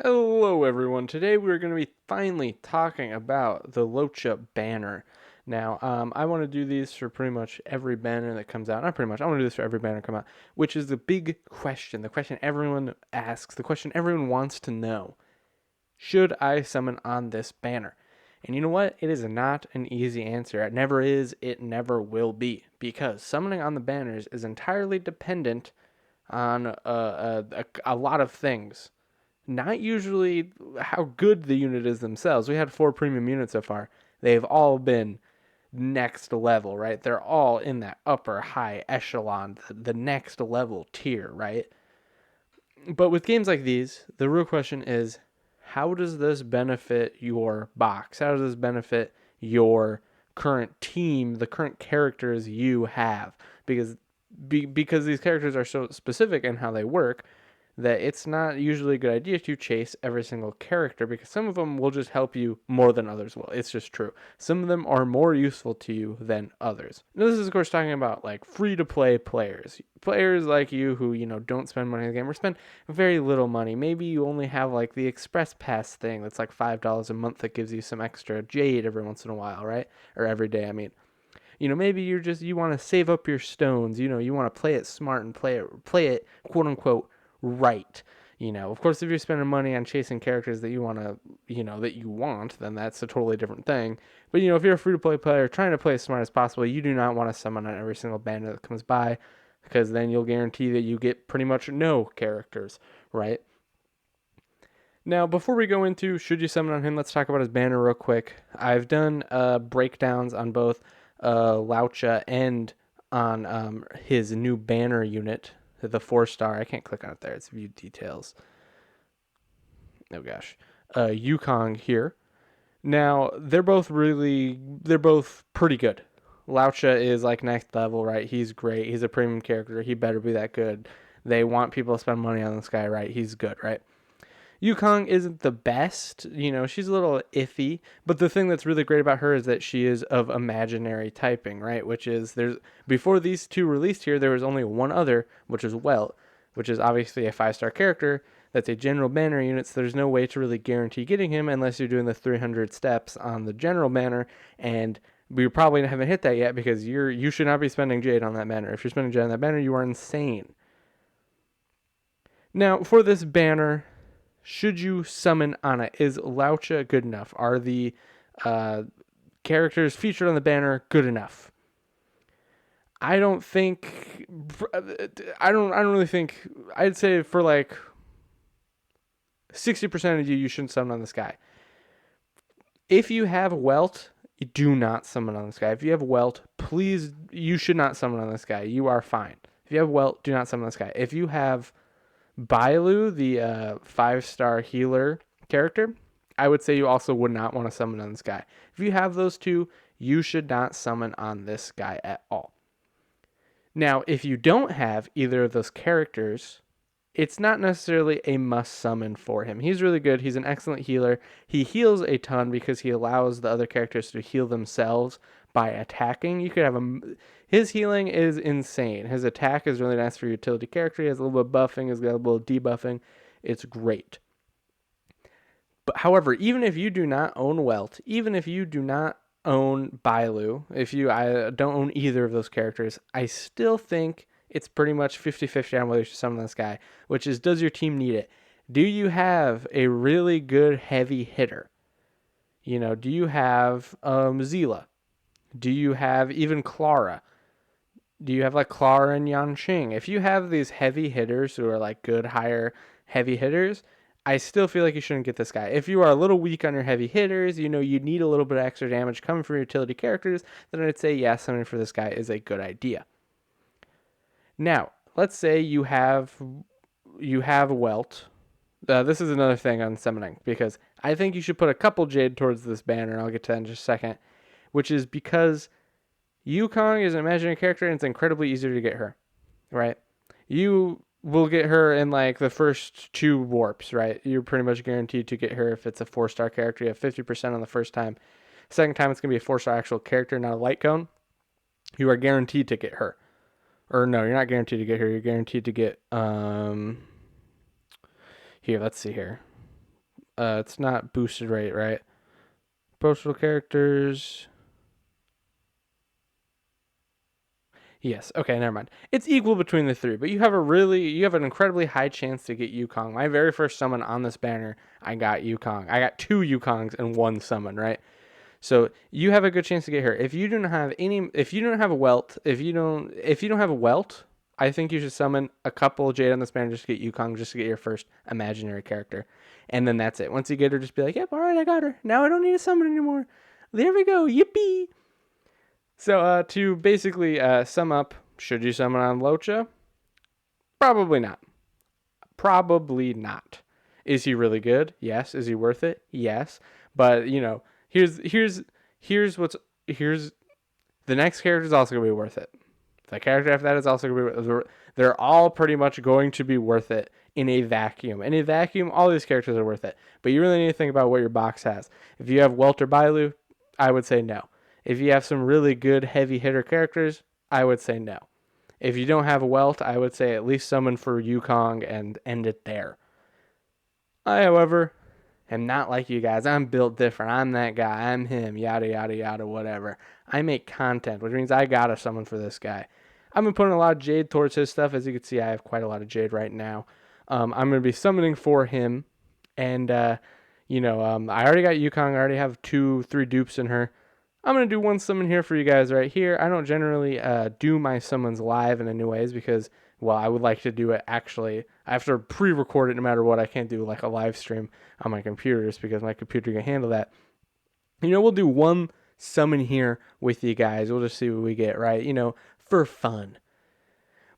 Hello everyone, today we're going to be finally talking about the LOUCHA banner. Now, I want to do these for pretty much every banner that comes out. Not pretty much, I want to do this for every banner come out, which is the big question, the question everyone asks, the question everyone wants to know. Should I summon on this banner? And you know what? It is not an easy answer. It never is, it never will be, because summoning on the banners is entirely dependent on a lot of things, not usually how good the unit is themselves. We had 4 premium units so far. They've all been next level, right? They're all in that upper high echelon, the next level tier, right? But with games like these, the real question is, how does this benefit your box? How does this benefit your current team, the current characters you have? Because these characters are so specific in how they work, that it's not usually a good idea to chase every single character, because some of them will just help you more than others will. It's just true. Some of them are more useful to you than others. Now, this is, of course, talking about like free to play players. Players like you who, don't spend money in the game or spend very little money. Maybe you only have like the Express Pass thing that's like $5 a month that gives you some extra Jade every once in a while, right? Or every day, I mean. Maybe you want to save up your stones. You want to play it smart and play it quote unquote right. Of course, if you're spending money on chasing characters that you want to, that you want, then that's a totally different thing. But if you're a free to play player trying to play as smart as possible, you do not want to summon on every single banner that comes by, because then you'll guarantee that you get pretty much no characters, right? Now, before we go into should you summon on him, let's talk about his banner real quick. I've done breakdowns on both LOUCHA and on his new banner unit, the 4-star. I can't click on it there. It's view details. Oh gosh, YUKONG here. Now they're both pretty good. LOUCHA is like next level, right? He's great. He's a premium character. He better be that good. They want people to spend money on this guy, right? He's good, right? Yukong isn't the best. She's a little iffy. But the thing that's really great about her is that she is of imaginary typing, right? Which is, before these two released here, there was only one other, which is Welt, which is obviously a 5-star character. That's a general banner unit, so there's no way to really guarantee getting him unless you're doing the 300 steps on the general banner, and we probably haven't hit that yet, because you should not be spending Jade on that banner. If you're spending Jade on that banner, you are insane. Now, for this banner, should you summon on it? Is LOUCHA good enough? Are the characters featured on the banner good enough? I don't think. I don't really think. I'd say for like 60% of you shouldn't summon on this guy. If you have Welt, do not summon on this guy. If you have Welt, please, you should not summon on this guy. You are fine. If you have Welt, do not summon on this guy. If you have Bailu, the 5-star healer character, I would say you also would not want to summon on this guy. If you have those two, you should not summon on this guy at all. Now, if you don't have either of those characters, it's not necessarily a must summon for him. He's really good. He's an excellent healer. He heals a ton because he allows the other characters to heal themselves by attacking. You could have his healing is insane. His attack is really nice for utility character. He has a little bit of buffing. He's got a little debuffing. It's great. But however, even if you do not own Welt, even if you do not own Bailu, if I don't own either of those characters, I still think it's pretty much 50-50 on whether you should summon this guy, which is, does your team need it? Do you have a really good heavy hitter? Do you have Zila? Do you have even Clara? Do you have like Clara and Yanqing? If you have these heavy hitters who are like good, higher heavy hitters, I still feel like you shouldn't get this guy. If you are a little weak on your heavy hitters, you need a little bit of extra damage coming from your utility characters, then I'd say, yeah, summoning for this guy is a good idea. Now, let's say you have Welt. This is another thing on summoning, because I think you should put a couple Jade towards this banner. I'll get to that in just a second, which is because Yukong is an imaginary character and it's incredibly easier to get her, right? You will get her in like the first 2 warps, right? You're pretty much guaranteed to get her if it's a 4-star character. You have 50% on the first time. Second time, it's going to be a 4-star actual character, not a light cone. You are guaranteed to get her. Or no, you're not guaranteed to get her. You're guaranteed to get, here, let's see here. It's not boosted rate, right? Postal characters. Yes. Okay, never mind. It's equal between the three, but you have an incredibly high chance to get Yukong. My very first summon on this banner, I got Yukong. I got 2 Yukongs in one summon, right? So you have a good chance to get here. If you don't have a welt, if you don't have a welt, I think you should summon a couple of Jade on this banner just to get Yukong, just to get your first imaginary character, and then that's it. Once you get her, just be like, yep, all right, I got her. Now I don't need to summon anymore. There we go, yippee! So to basically sum up, should you summon on LOUCHA? Probably not. Probably not. Is he really good? Yes. Is he worth it? Yes. But here's what's here's the next character is also gonna be worth it. The character after that is also gonna be worth it. They're all pretty much going to be worth it in a vacuum. In a vacuum, all these characters are worth it. But you really need to think about what your box has. If you have Welter Bailu, I would say no. If you have some really good heavy hitter characters, I would say no. If you don't have a Welt, I would say at least summon for Yukong and end it there. I, however, am not like you guys. I'm built different. I'm that guy. I'm him. Yada, yada, yada, whatever. I make content, which means I gotta summon for this guy. I've been putting a lot of Jade towards his stuff. As you can see, I have quite a lot of Jade right now. I'm going to be summoning for him. And, I already got Yukong. I already have 2, 3 dupes in her. I'm going to do one summon here for you guys right here. I don't generally do my summons live in any ways because, well, I would like to do it actually. I have to pre-record it no matter what. I can't do like a live stream on my computer just because my computer can handle that. We'll do one summon here with you guys. We'll just see what we get, right? For fun.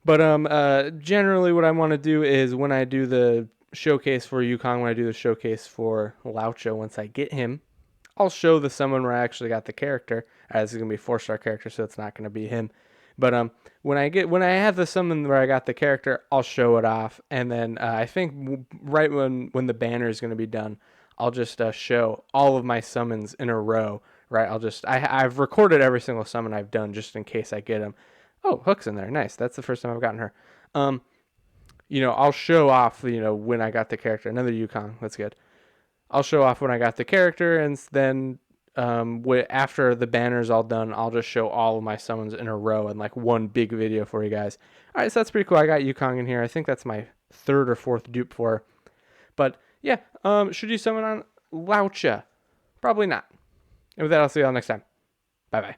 But generally what I want to do is when I do the showcase for Yukong, when I do the showcase for LOUCHA, once I get him, I'll show the summon where I actually got the character, as it's gonna be a 4-star character, so it's not gonna be him. But when I have the summon where I got the character, I'll show it off, and then I think right when the banner is gonna be done, I'll just show all of my summons in a row. Right? I've recorded every single summon I've done just in case I get them. Oh, Hook's in there. Nice. That's the first time I've gotten her. Um, I'll show off. When I got the character. Another Yukong. That's good. I'll show off when I got the character, and then after the banner's all done, I'll just show all of my summons in a row in like one big video for you guys. All right, so that's pretty cool. I got Yukong in here. I think that's my 3rd or 4th dupe for her. But yeah, should you summon on LOUCHA? Probably not. And with that, I'll see you all next time. Bye bye.